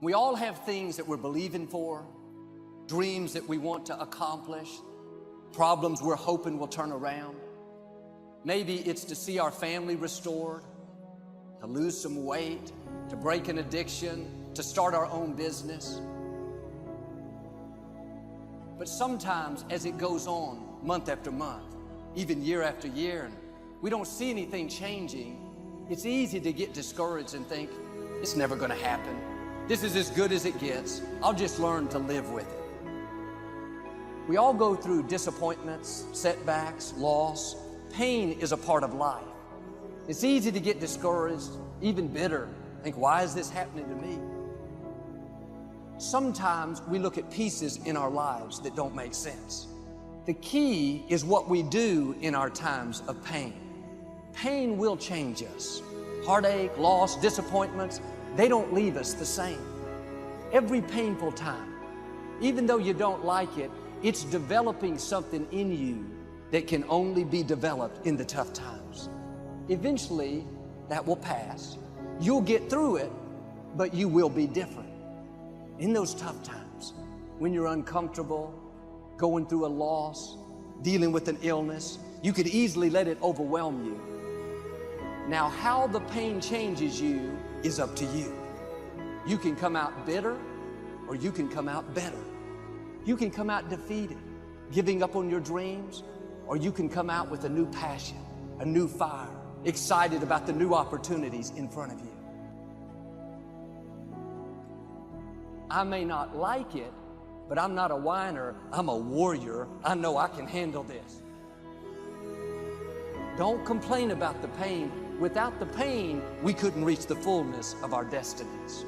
We all have things that we're believing for, dreams that we want to accomplish, problems we're hoping will turn around. Maybe it's to see our family restored, to lose some weight, to break an addiction, to start our own business. But sometimes as it goes on, month after month, even year after year, and we don't see anything changing, it's easy to get discouraged and think, it's never gonna happen. This is as good as it gets. I'll just learn to live with it. We all go through disappointments, setbacks, loss. Pain is a part of life. It's easy to get discouraged, even bitter. Think, why is this happening to me? Sometimes we look at pieces in our lives that don't make sense. The key is what we do in our times of pain. Pain will change us. Heartache, loss, disappointments, they don't leave us the same. Every painful time, even though you don't like it, it's developing something in you that can only be developed in the tough times. Eventually, that will pass. You'll get through it, but you will be different. In those tough times, when you're uncomfortable, going through a loss, dealing with an illness, you could easily let it overwhelm you. Now, how the pain changes you is up to you. You can come out bitter, or you can come out better. You can come out defeated, giving up on your dreams, or you can come out with a new passion, a new fire, excited about the new opportunities in front of you. I may not like it, but I'm not a whiner, I'm a warrior. I know I can handle this. Don't complain about the pain. Without the pain, we couldn't reach the fullness of our destinies.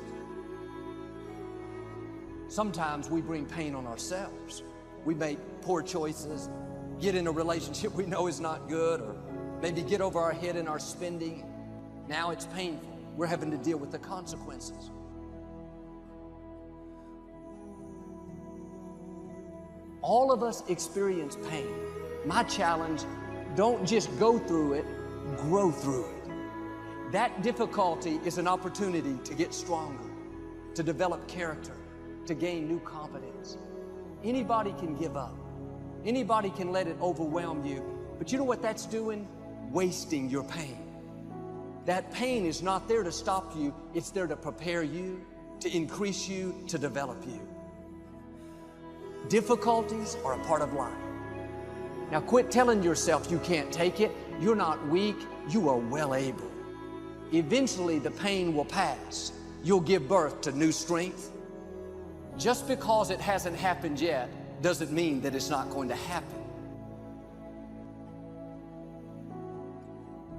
Sometimes we bring pain on ourselves. We make poor choices, get in a relationship we know is not good, or maybe get over our head in our spending. Now it's painful. We're having to deal with the consequences. All of us experience pain. My challenge, don't just go through it, grow through it. That difficulty is an opportunity to get stronger, to develop character, to gain new confidence. Anybody can give up. Anybody can let it overwhelm you. But you know what that's doing? Wasting your pain. That pain is not there to stop you. It's there to prepare you, to increase you, to develop you. Difficulties are a part of life. Now quit telling yourself you can't take it. You're not weak. You are well able. Eventually the pain will pass. You'll give birth to new strength. Just because it hasn't happened yet doesn't mean that it's not going to happen.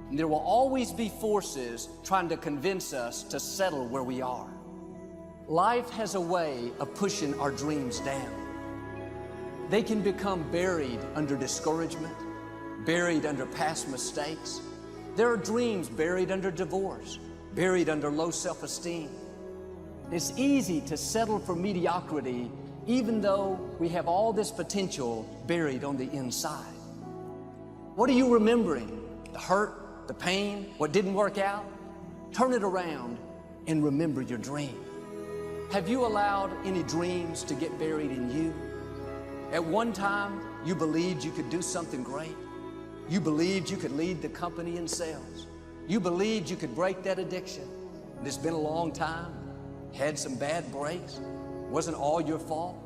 And there will always be forces trying to convince us to settle where we are. Life has a way of pushing our dreams down. They can become buried under discouragement, buried under past mistakes. There are dreams buried under divorce, buried under low self-esteem. It's easy to settle for mediocrity even though we have all this potential buried on the inside. What are you remembering? The hurt, the pain, what didn't work out? Turn it around and remember your dream. Have you allowed any dreams to get buried in you? At one time, you believed you could do something great. You believed you could lead the company in sales. You believed you could break that addiction. And it's been a long time. Had some bad breaks. Wasn't all your fault.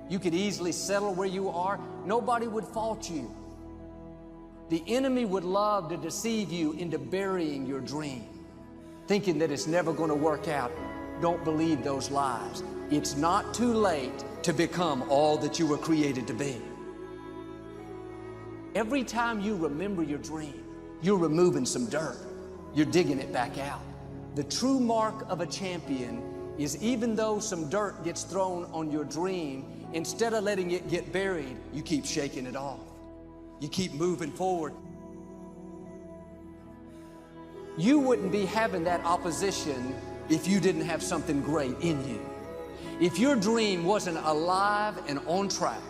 You could easily settle where you are. Nobody would fault you. The enemy would love to deceive you into burying your dream, thinking that it's never going to work out. Don't believe those lies. It's not too late to become all that you were created to be. Every time you remember your dream, you're removing some dirt. You're digging it back out. The true mark of a champion is even though some dirt gets thrown on your dream, instead of letting it get buried, you keep shaking it off. You keep moving forward. You wouldn't be having that opposition if you didn't have something great in you. If your dream wasn't alive and on track,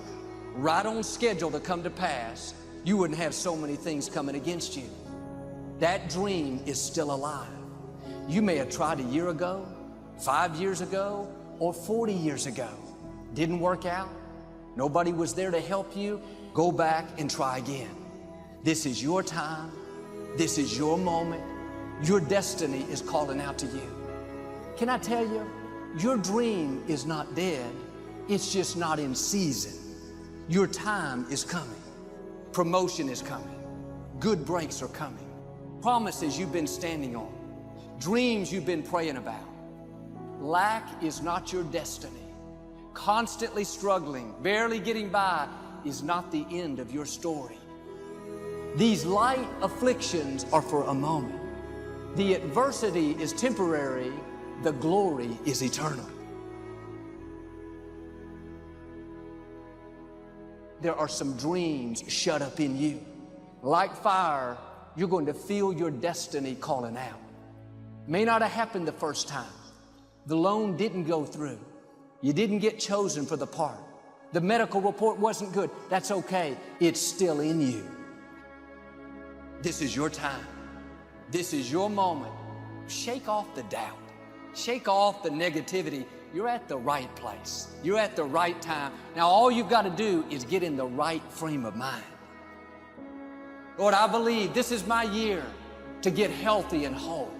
right on schedule to come to pass, you wouldn't have so many things coming against you. That dream is still alive. You may have tried a year ago, 5 years ago or 40 years ago. Didn't work out? Nobody was there to help you? Go back and try again. This is your time. This is your moment. Your destiny is calling out to you. Can I tell you, your dream is not dead. It's just not in season. Your time is coming. Promotion is coming. Good breaks are coming. Promises you've been standing on. Dreams you've been praying about. Lack is not your destiny. Constantly struggling, barely getting by is not the end of your story. These light afflictions are for a moment. The adversity is temporary. The glory is eternal. There are some dreams shut up in you. Like fire, you're going to feel your destiny calling out. May not have happened the first time. The loan didn't go through. You didn't get chosen for the part. The medical report wasn't good. That's okay. It's still in you. This is your time. This is your moment. Shake off the doubt. Shake off the negativity. You're at the right place. You're at the right time. Now all you've got to do is get in the right frame of mind. Lord, I believe this is my year to get healthy and whole.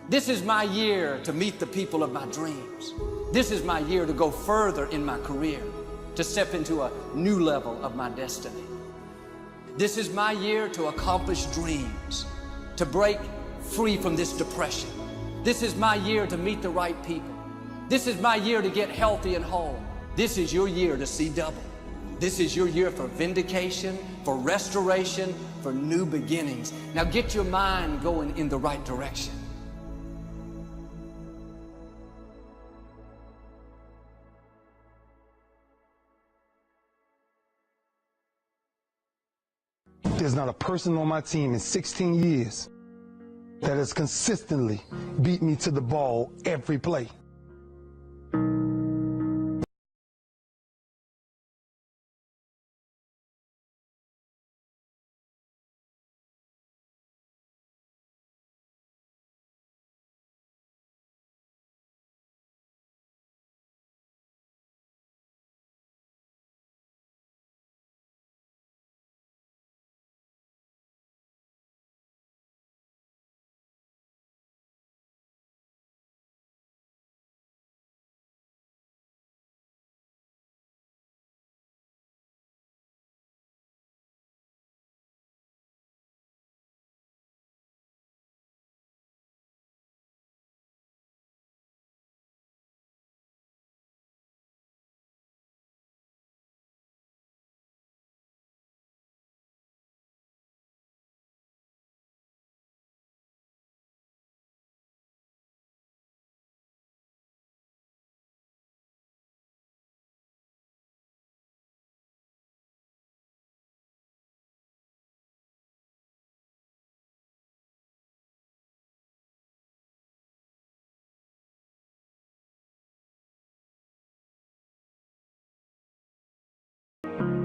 This is my year to meet the people of my dreams. This is my year to go further in my career, to step into a new level of my destiny. This is my year to accomplish dreams, to break free from this depression. This is my year to meet the right people. This is my year to get healthy and whole. This is your year to see double. This is your year for vindication, for restoration, for new beginnings. Now get your mind going in the right direction. There's not a person on my team in 16 years that has consistently beat me to the ball every play.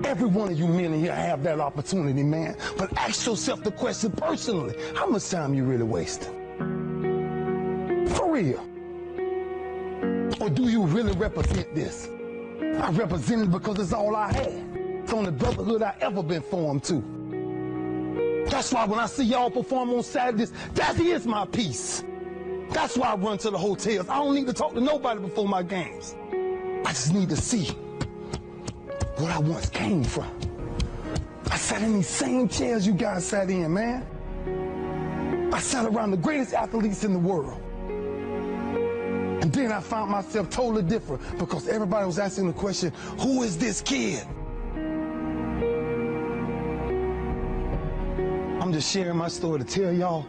Every one of you men in here have that opportunity, man. But ask yourself the question personally. How much time you really wasting? For real. Or do you really represent this? I represent it because it's all I had. It's the only brotherhood I ever been formed to. That's why when I see y'all perform on Saturdays, that is my peace. That's why I run to the hotels. I don't need to talk to nobody before my games. I just need to see what I once came from. I sat in these same chairs you guys sat in, man. I sat around the greatest athletes in the world. And then I found myself totally different because everybody was asking the question, who is this kid? I'm just sharing my story to tell y'all,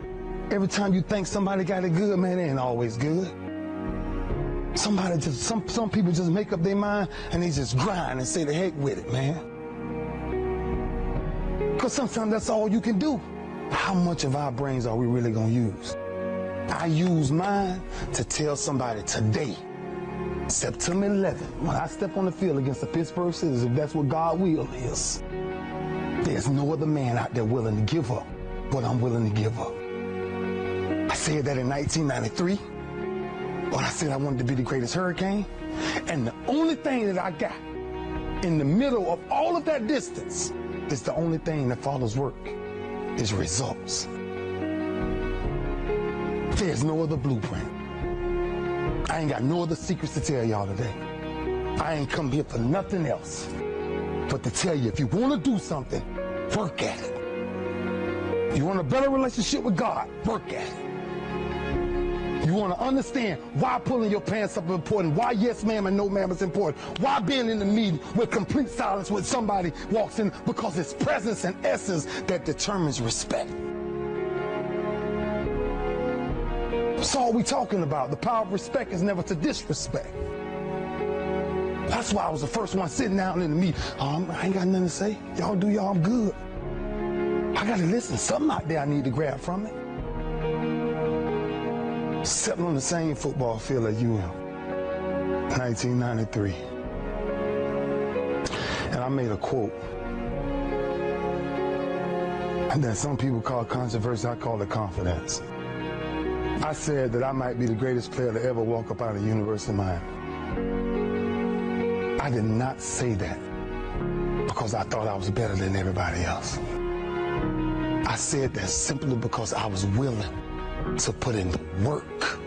every time you think somebody got it good, man, it ain't always good. Somebody just, some people just make up their mind and they just grind and say the heck with it, man. Because sometimes that's all you can do. How much of our brains are we really gonna use? I use mine to tell somebody today, September 11th, when I step on the field against the Pittsburgh Steelers, if that's what God's will is, there's no other man out there willing to give up what I'm willing to give up. I said that in 1993. But I said I wanted to be the greatest hurricane. And the only thing that I got in the middle of all of that distance is the only thing that follows work is results. There's no other blueprint. I ain't got no other secrets to tell y'all today. I ain't come here for nothing else but to tell you, if you want to do something, work at it. You want a better relationship with God, work at it. You want to understand why pulling your pants up is important, why yes ma'am and no ma'am is important, why being in the meeting with complete silence when somebody walks in, because it's presence and essence that determines respect. That's all we talking about. The power of respect is never to disrespect. That's why I was the first one sitting down in the meeting. I ain't got nothing to say. Y'all do y'all, I'm good. I got to listen. Something out there I need to grab from it. Sitting on the same football field as you am. 1993. And I made a quote. And then some people call it controversy, I call it confidence. I said that I might be the greatest player to ever walk up out of the University of Miami. I did not say that because I thought I was better than everybody else. I said that simply because I was willing to put in the work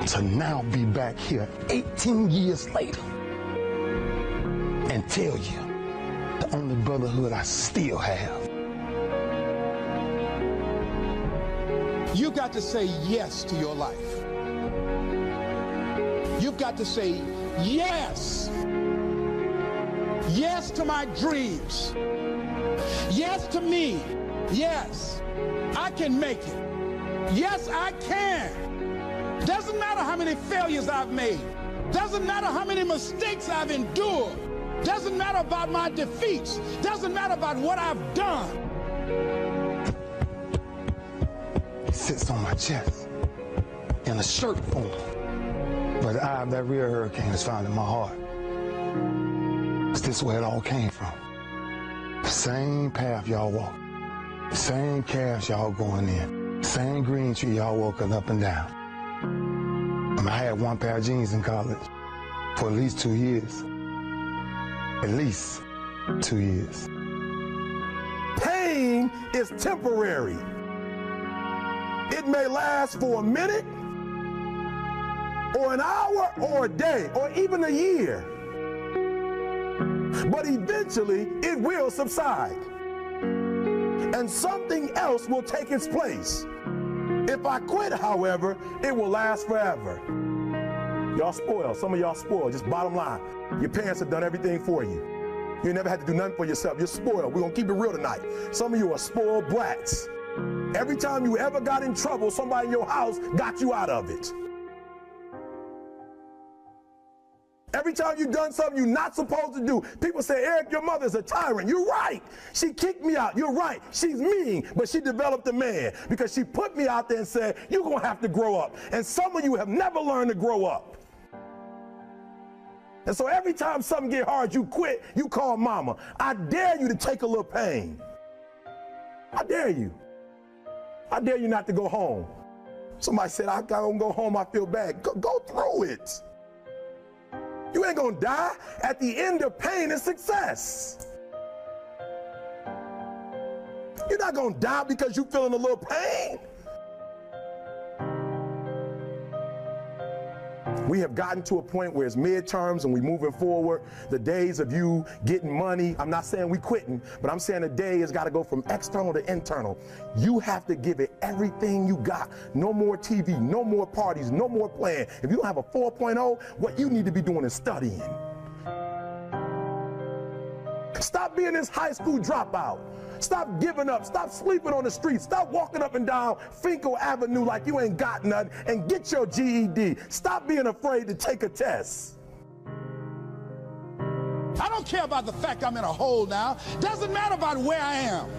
to now be back here 18 years later and tell you the only brotherhood I still have. You've got to say yes to your life. You've got to say yes. Yes to my dreams. Yes to me. Yes, I can make it. Yes, I can. Doesn't matter how many failures I've made. Doesn't matter how many mistakes I've endured. Doesn't matter about my defeats. Doesn't matter about what I've done. It sits on my chest in a shirt form. But the eye of that real hurricane is found in my heart. Is this where it all came from? The same path y'all walk. Same calves y'all going in. Same green tree y'all walking up and down. I had one pair of jeans in college for at least 2 years. At least 2 years. Pain is temporary. It may last for a minute, or an hour, or a day, or even a year. But eventually, it will subside. And something else will take its place. If I quit, however, it will last forever. Y'all spoiled. Some of y'all spoiled. Just bottom line. Your parents have done everything for you. You never had to do nothing for yourself. You're spoiled. We're going to keep it real tonight. Some of you are spoiled brats. Every time you ever got in trouble, somebody in your house got you out of it. Every time you've done something you're not supposed to do, people say, Eric, your mother's a tyrant. You're right. She kicked me out. You're right. She's mean, but she developed a man because she put me out there and said, you're going to have to grow up. And some of you have never learned to grow up. And so every time something get hard, you quit, you call mama. I dare you to take a little pain. I dare you. I dare you not to go home. Somebody said, I don't go home, I feel bad. Go through it. You ain't gonna die. At the end of pain is success. You're not gonna die because you're feeling a little pain. We have gotten to a point where it's midterms and we're moving forward. The days of you getting money, I'm not saying we quitting, but I'm saying the day has got to go from external to internal. You have to give it everything you got. No more TV, no more parties, no more playing. If you don't have a 4.0, what you need to be doing is studying. Stop being this high school dropout. Stop giving up. Stop sleeping on the street. Stop walking up and down Finkel Avenue like you ain't got nothing, and get your GED. Stop being afraid to take a test. I don't care about the fact I'm in a hole now. Doesn't matter about where I am.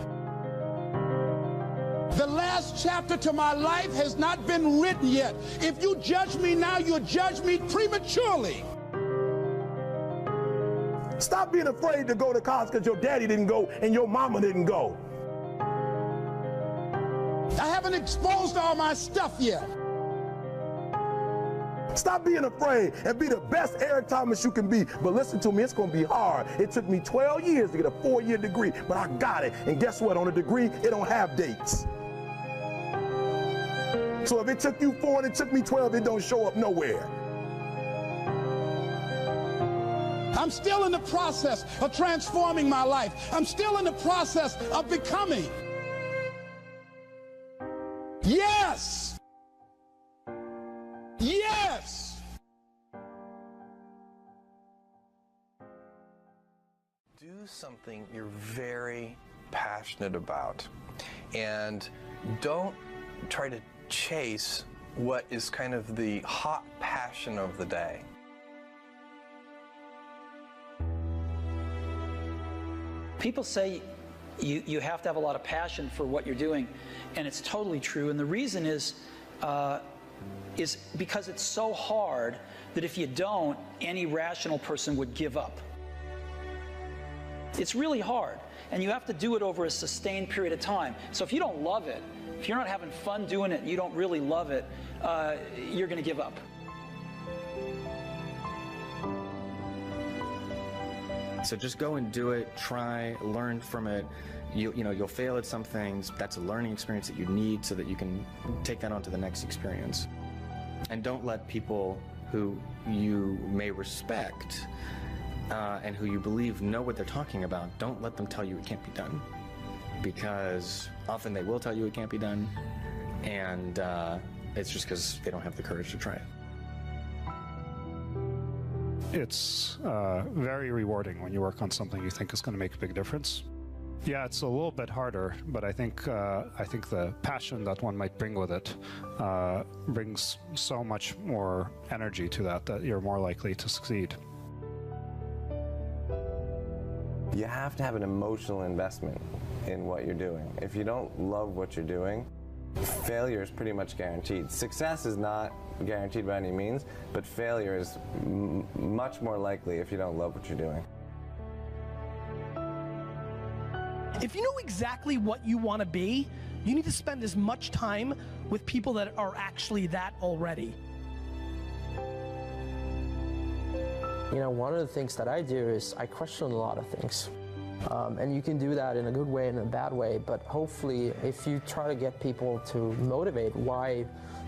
The last chapter to my life has not been written yet. If you judge me now, you'll judge me prematurely. Stop being afraid to go to college because your daddy didn't go and your mama didn't go. I haven't exposed all my stuff yet. Stop being afraid and be the best Eric Thomas you can be. But listen to me, it's going to be hard. It took me 12 years to get a 4-year degree, but I got it. And guess what? On a degree, it don't have dates. So if it took you 4 and it took me 12, it don't show up nowhere. I'm still in the process of transforming my life. I'm still in the process of becoming. Yes! Yes! Do something you're very passionate about, and don't try to chase what is kind of the hot passion of the day. People say you have to have a lot of passion for what you're doing, and it's totally true. And the reason is because it's so hard that if you don't, any rational person would give up. It's really hard, and you have to do it over a sustained period of time. So if you don't love it, if you're not having fun doing it, and you don't really love it, you're going to give up. So just go and do it, try, learn from it. You'll fail at some things. That's a learning experience that you need so that you can take that on to the next experience. And don't let people who you may respect and who you believe know what they're talking about, don't let them tell you it can't be done. Because often they will tell you it can't be done, and it's just because they don't have the courage to try it. It's very rewarding when you work on something you think is going to make a big difference. Yeah, it's a little bit harder, but I think the passion that one might bring with it brings so much more energy to that you're more likely to succeed. You have to have an emotional investment in what you're doing. If you don't love what you're doing, failure is pretty much guaranteed. Success is not guaranteed by any means, but failure is much more likely if you don't love what you're doing. If you know exactly what you want to be, you need to spend as much time with people that are actually that already. You know, one of the things that I do is I question a lot of things. And you can do that in a good way and in a bad way, but hopefully if you try to get people to motivate why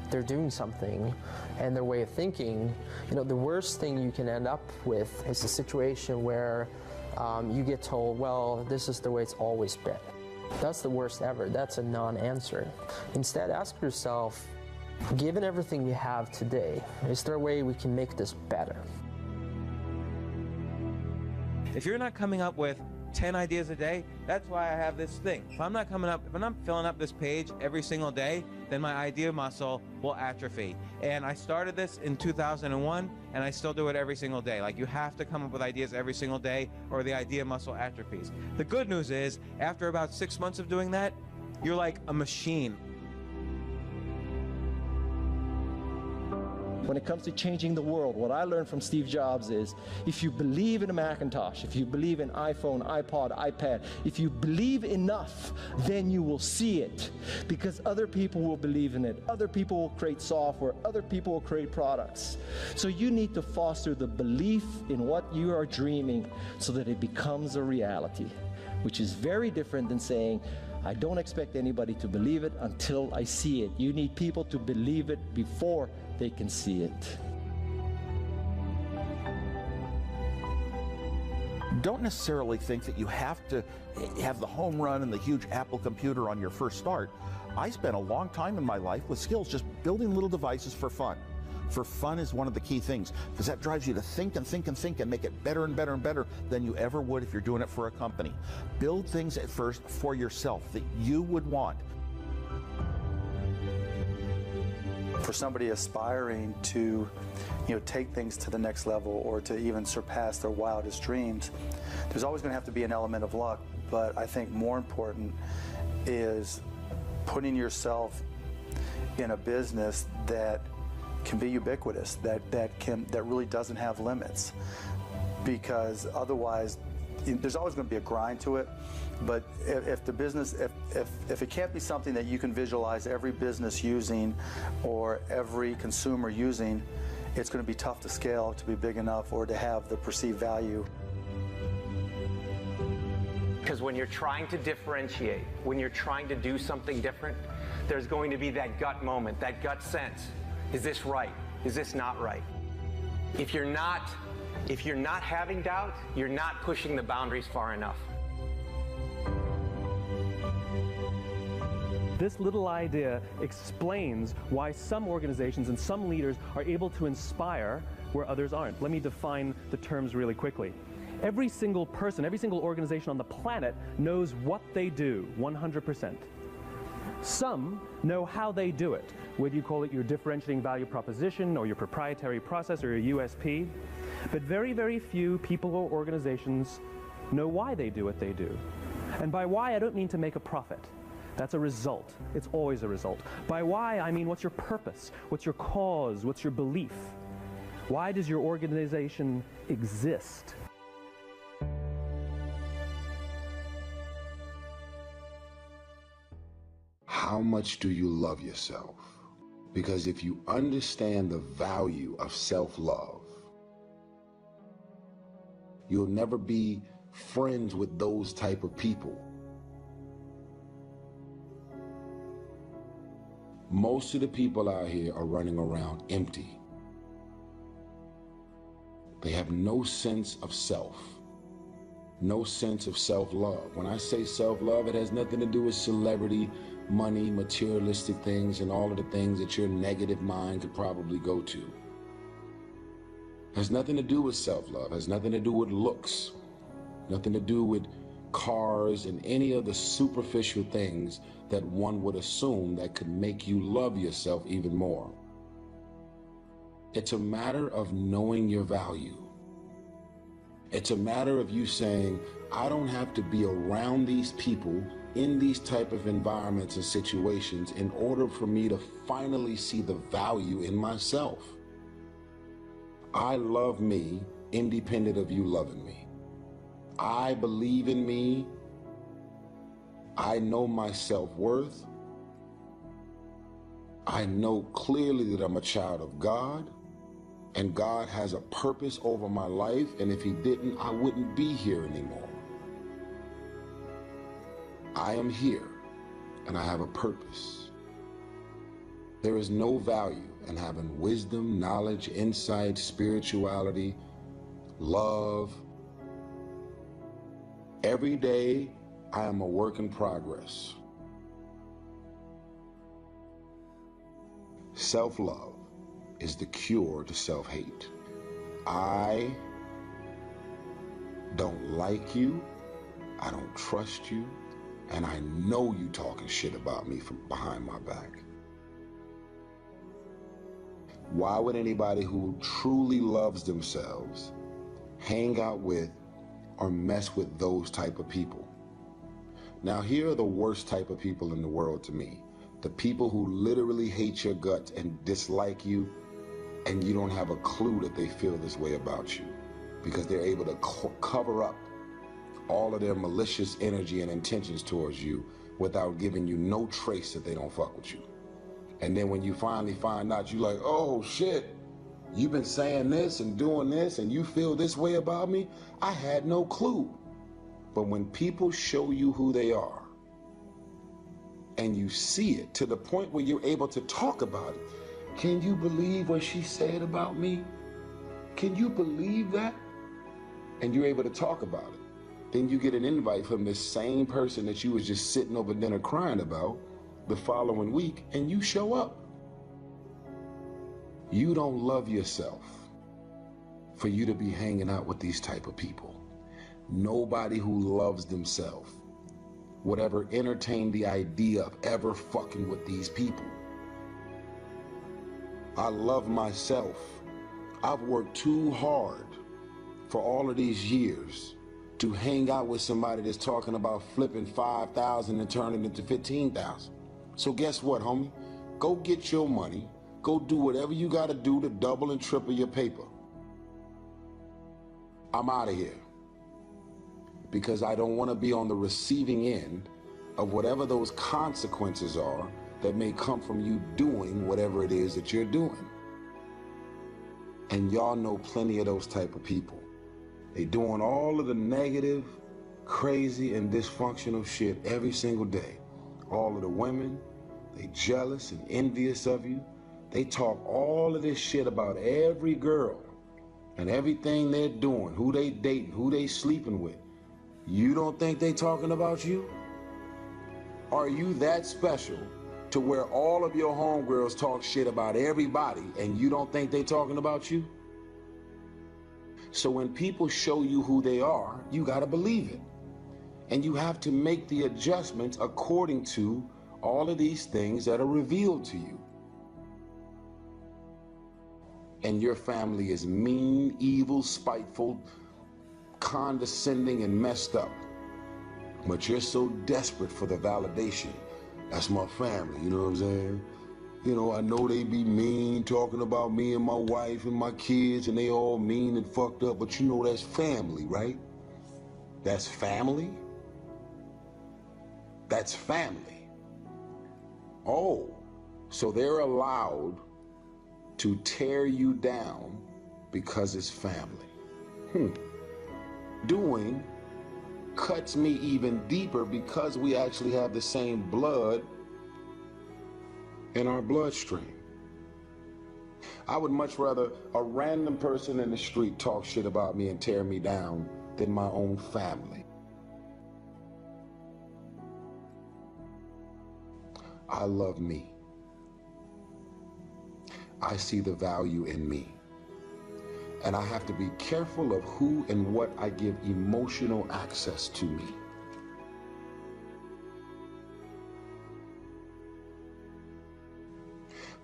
they're doing something and their way of thinking, you know, the worst thing you can end up with is a situation where you get told, well, this is the way it's always been. That's the worst ever. That's a non-answer. Instead, ask yourself, given everything we have today, is there a way we can make this better? If you're not coming up with 10 ideas a day, that's why I have this thing. If I'm not filling up this page every single day, then my idea muscle will atrophy. And I started this in 2001, and I still do it every single day. Like, you have to come up with ideas every single day, or the idea muscle atrophies. The good news is, after about 6 months of doing that, you're like a machine. When it comes to changing the world, what I learned from Steve Jobs is, if you believe in a Macintosh, if you believe in iPhone, iPod, iPad, if you believe enough, then you will see it. Because other people will believe in it. Other people will create software. Other people will create products. So you need to foster the belief in what you are dreaming so that it becomes a reality, which is very different than saying, I don't expect anybody to believe it until I see it. You need people to believe it before they can see it. Don't necessarily think that you have to have the home run and the huge Apple computer on your first start. I spent a long time in my life with skills just building little devices for fun. For fun is one of the key things, because that drives you to think and think and think and make it better and better and better than you ever would if you're doing it for a company. Build things at first for yourself that you would want. For somebody aspiring to, take things to the next level or to even surpass their wildest dreams, there's always going to have to be an element of luck. But I think more important is putting yourself in a business that can be ubiquitous, that really doesn't have limits. Because otherwise, there's always going to be a grind to it. But if the business, if it can't be something that you can visualize every business using or every consumer using, it's going to be tough to scale to be big enough or to have the perceived value. Because when you're trying to differentiate, when you're trying to do something different, there's going to be that gut moment, that gut sense. Is this right? Is this not right? If you're not having doubt, you're not pushing the boundaries far enough. This little idea explains why some organizations and some leaders are able to inspire where others aren't. Let me define the terms really quickly. Every single person, every single organization on the planet knows what they do 100%. Some know how they do it, whether you call it your differentiating value proposition or your proprietary process or your USP. But very, very few people or organizations know why they do what they do. And by why, I don't mean to make a profit. That's a result. It's always a result. By why, I mean what's your purpose? What's your cause? What's your belief? Why does your organization exist? How much do you love yourself? Because if you understand the value of self-love, you'll never be friends with those type of people. Most of the people out here are running around empty. They have no sense of self, no sense of self-love. When I say self-love, it has nothing to do with celebrity, money, materialistic things, and all of the things that your negative mind could probably go to. It has nothing to do with self-love. It has nothing to do with looks, nothing to do with cars and any of the superficial things that one would assume that could make you love yourself even more. It's a matter of knowing your value. It's a matter of you saying, I don't have to be around these people in these type of environments and situations in order for me to finally see the value in myself. I love me independent of you loving me. I believe in me. I know my self-worth. I know clearly that I'm a child of God, and God has a purpose over my life, and if he didn't, I wouldn't be here anymore. I am here, and I have a purpose. There is no value in having wisdom, knowledge, insight, spirituality, love. Every day, I am a work in progress. Self-love is the cure to self-hate. I don't like you, I don't trust you, and I know you talking shit about me from behind my back. Why would anybody who truly loves themselves hang out with or mess with those type of people? Now, here are the worst type of people in the world to me. The people who literally hate your guts and dislike you, and you don't have a clue that they feel this way about you, because they're able to cover up all of their malicious energy and intentions towards you without giving you no trace that they don't fuck with you. And then when you finally find out, you're like, oh shit, you've been saying this and doing this and you feel this way about me? I had no clue. But when people show you who they are and you see it to the point where you're able to talk about it, can you believe what she said about me? Can you believe that? And you're able to talk about it. Then you get an invite from this same person that you was just sitting over dinner crying about the following week, and you show up. You don't love yourself for you to be hanging out with these type of people. Nobody who loves themselves would ever entertain the idea of ever fucking with these people. I love myself. I've worked too hard for all of these years to hang out with somebody that's talking about flipping 5,000 and turning it into 15,000. So guess what, homie? Go get your money. Go do whatever you got to do to double and triple your paper. I'm out of here. Because I don't want to be on the receiving end of whatever those consequences are that may come from you doing whatever it is that you're doing. And y'all know plenty of those type of people. They doing all of the negative, crazy, and dysfunctional shit every single day. All of the women, they jealous and envious of you. They talk all of this shit about every girl and everything they're doing, who they dating, who they sleeping with. You don't think they talking about you? Are you that special to where all of your homegirls talk shit about everybody and you don't think they talking about you? So when people show you who they are, you gotta believe it. And you have to make the adjustments according to all of these things that are revealed to you. And your family is mean, evil, spiteful, condescending, and messed up. But you're so desperate for the validation. That's my family, you know what I'm saying? You know, I know they be mean, talking about me and my wife and my kids, and they all mean and fucked up, but you know that's family, right? That's family? That's family. Oh, so they're allowed to tear you down because it's family. Doing cuts me even deeper because we actually have the same blood in our bloodstream. I would much rather a random person in the street talk shit about me and tear me down than my own family. I love me. I see the value in me. And I have to be careful of who and what I give emotional access to me.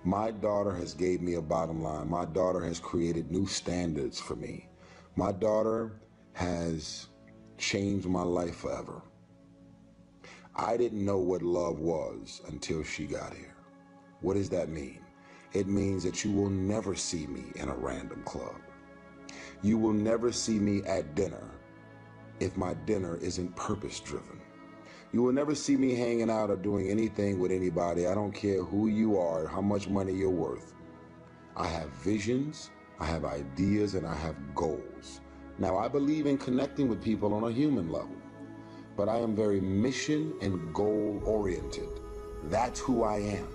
My daughter has gave me a bottom line. My daughter has created new standards for me. My daughter has changed my life forever. I didn't know what love was until she got here. What does that mean? It means that you will never see me in a random club. You will never see me at dinner if my dinner isn't purpose-driven. You will never see me hanging out or doing anything with anybody. I don't care who you are, how much money you're worth. I have visions, I have ideas, and I have goals. Now, I believe in connecting with people on a human level, but I am very mission and goal-oriented. That's who I am.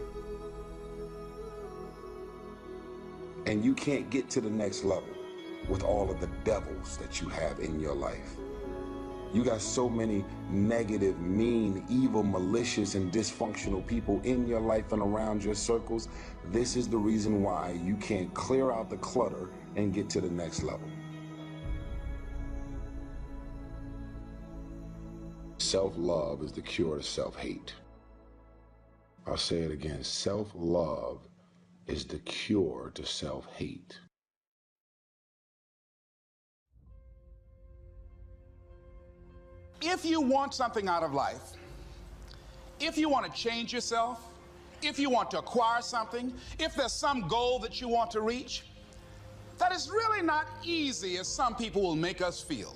And you can't get to the next level with all of the devils that you have in your life. You got so many negative, mean, evil, malicious, and dysfunctional people in your life and around your circles. This is the reason why you can't clear out the clutter and get to the next level. Self-love is the cure to self-hate. I'll say it again. Self-love is the cure to self-hate. If you want something out of life, if you want to change yourself, if you want to acquire something, if there's some goal that you want to reach, that is really not easy as some people will make us feel.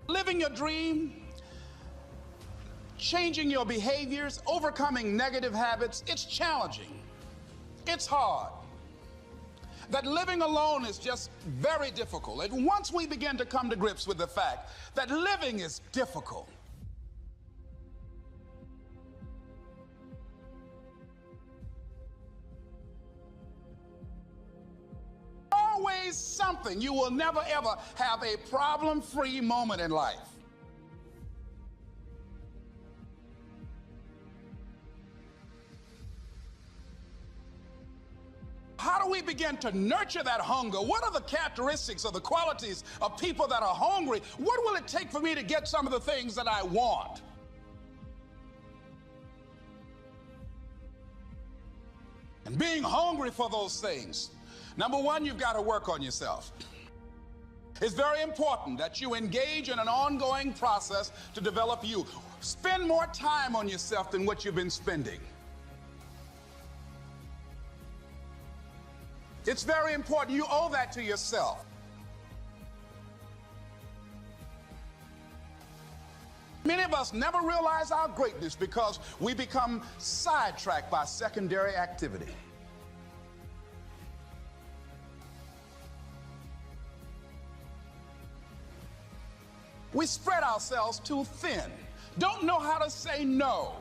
Living your dream, changing your behaviors, overcoming negative habits, it's challenging. It's hard. That living alone is just very difficult. And once we begin to come to grips with the fact that living is difficult, always something. You will never ever have a problem-free moment in life. How do we begin to nurture that hunger? What are the characteristics or the qualities of people that are hungry? What will it take for me to get some of the things that I want? And being hungry for those things, number one, you've got to work on yourself. It's very important that you engage in an ongoing process to develop you. Spend more time on yourself than what you've been spending. It's very important. You owe that to yourself. Many of us never realize our greatness because we become sidetracked by secondary activity. We spread ourselves too thin, don't know how to say no,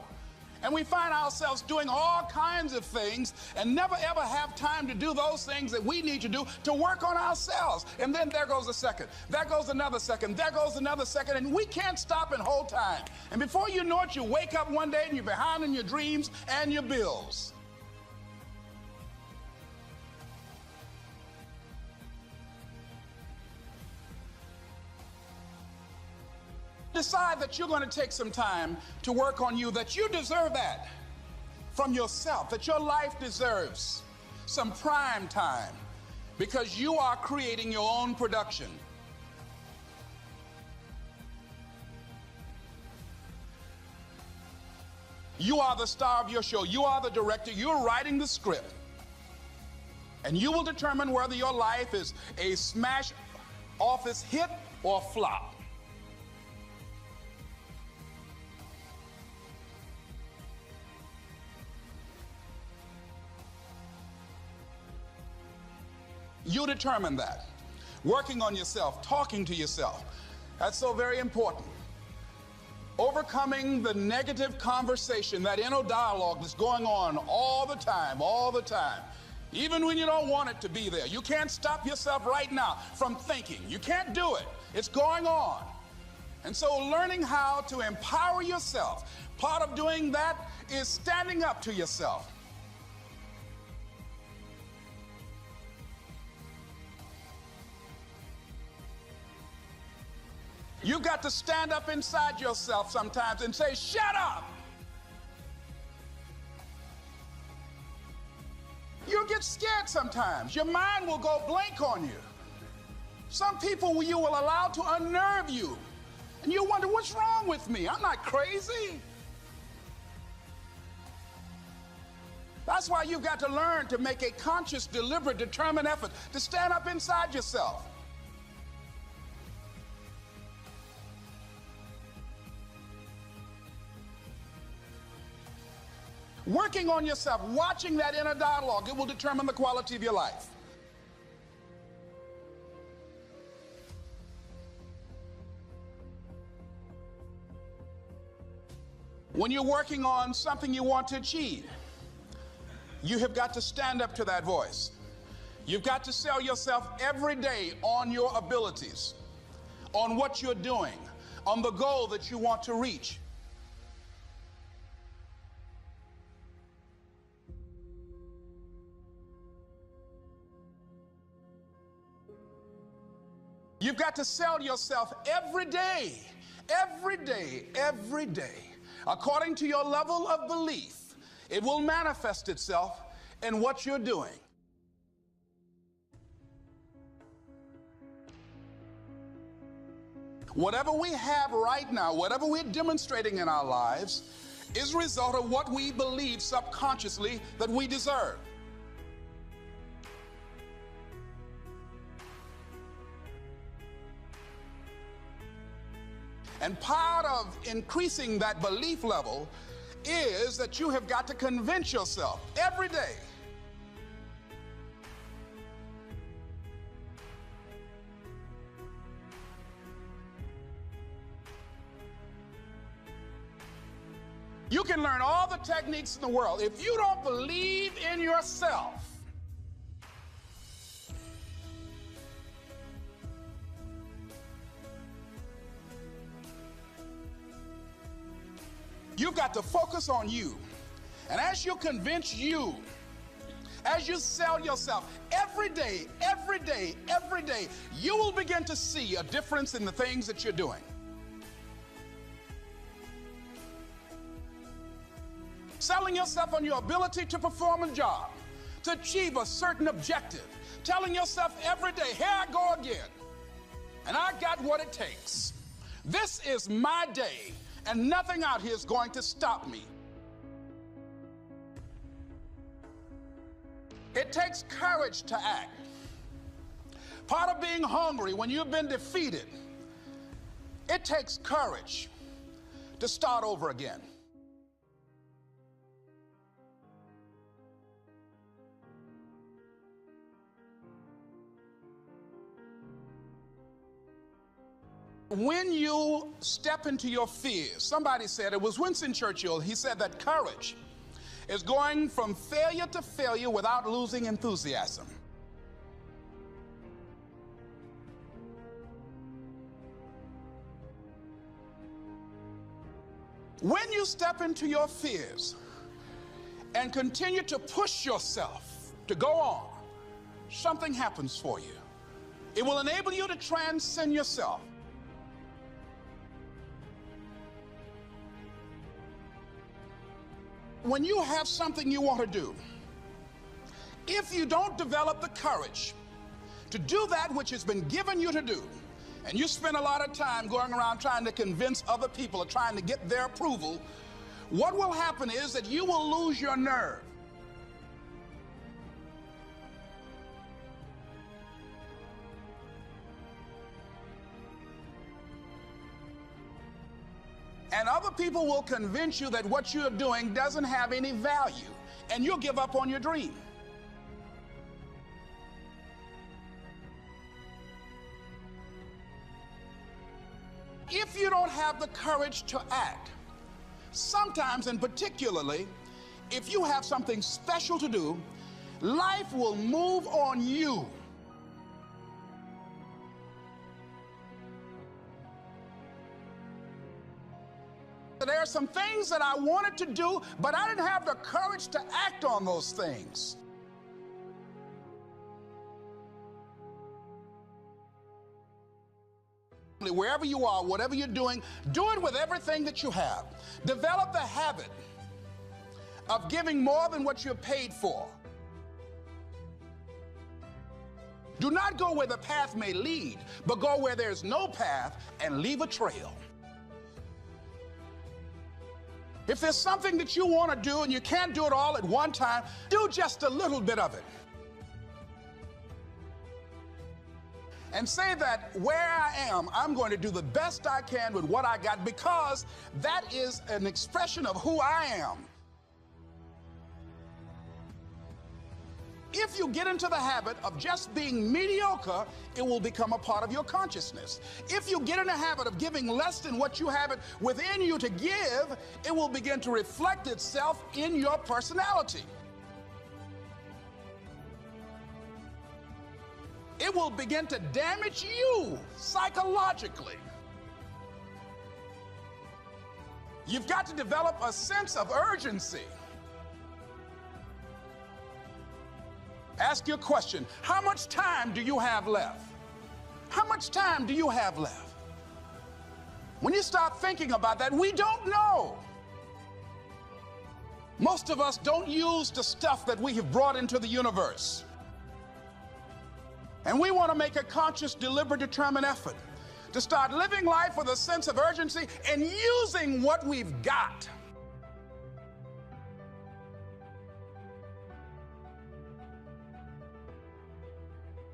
and we find ourselves doing all kinds of things and never ever have time to do those things that we need to do to work on ourselves. And then there goes a second, there goes another second, there goes another second, and we can't stop and hold time. And before you know it, you wake up one day and you're behind in your dreams and your bills. Decide that you're going to take some time to work on you, that you deserve that from yourself, that your life deserves some prime time because you are creating your own production. You are the star of your show. You are the director. You're writing the script. And you will determine whether your life is a smash office hit or flop. You determine that. Working on yourself, talking to yourself. That's so very important. Overcoming the negative conversation, that inner dialogue that's going on all the time, even when you don't want it to be there. You can't stop yourself right now from thinking. You can't do it. It's going on. And so learning how to empower yourself, part of doing that is standing up to yourself. You've got to stand up inside yourself sometimes and say, shut up! You'll get scared sometimes. Your mind will go blank on you. Some people you will allow to unnerve you. And you wonder, what's wrong with me? I'm not crazy. That's why you've got to learn to make a conscious, deliberate, determined effort to stand up inside yourself. Working on yourself, watching that inner dialogue, it will determine the quality of your life. When you're working on something you want to achieve, you have got to stand up to that voice. You've got to sell yourself every day on your abilities, on what you're doing, on the goal that you want to reach. You've got to sell yourself every day, according to your level of belief. It will manifest itself in what you're doing. Whatever we have right now, whatever we're demonstrating in our lives, is a result of what we believe subconsciously that we deserve. And part of increasing that belief level is that you have got to convince yourself every day you can learn all the techniques in the world. If you don't believe in yourself, you've got to focus on you. And as you convince you, as you sell yourself every day, you will begin to see a difference in the things that you're doing. Selling yourself on your ability to perform a job, to achieve a certain objective. Telling yourself every day, here I go again, and I got what it takes. This is my day, and nothing out here is going to stop me. It takes courage to act. Part of being hungry when you've been defeated, it takes courage. to start over again. When you step into your fears, somebody said, it was Winston Churchill, he said that courage is going from failure to failure without losing enthusiasm. When you step into your fears and continue to push yourself to go on, something happens for you. It will enable you to transcend yourself. When you have something you want to do, if you don't develop the courage to do that which has been given you to do, and you spend a lot of time going around trying to convince other people or trying to get their approval, what will happen is that you will lose your nerve. And other people will convince you that what you're doing doesn't have any value, and you'll give up on your dream. If you don't have the courage to act, sometimes and particularly if you have something special to do, life will move on you. There are some things that I wanted to do, but I didn't have the courage to act on those things. Wherever you are, whatever you're doing, do it with everything that you have. Develop the habit of giving more than what you're paid for. Do not go where the path may lead, but go where there's no path and leave a trail. If there's something that you want to do and you can't do it all at one time, do just a little bit of it. And say that where I am, I'm going to do the best I can with what I got, because that is an expression of who I am. If you get into the habit of just being mediocre, it will become a part of your consciousness. If you get in the habit of giving less than what you have it within you to give, it will begin to reflect itself in your personality. It will begin to damage you psychologically. You've got to develop a sense of urgency. Ask your question, how much time do you have left? How much time do you have left? When you start thinking about that, we don't know. Most of us don't use the stuff that we have brought into the universe. And we want to make a conscious, deliberate, determined effort to start living life with a sense of urgency and using what we've got.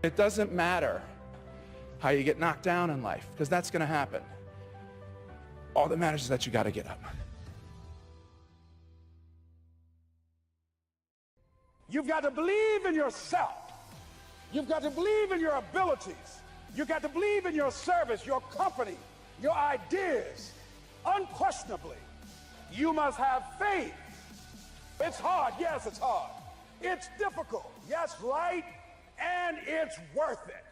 It doesn't matter how you get knocked down in life, because that's going to happen. All that matters is that you got to get up. You've got to believe in yourself. You've got to believe in your abilities. You've got to believe in your service, your company, your ideas. Unquestionably, you must have faith. It's hard. Yes, it's hard. It's difficult. Yes, right. And it's worth it.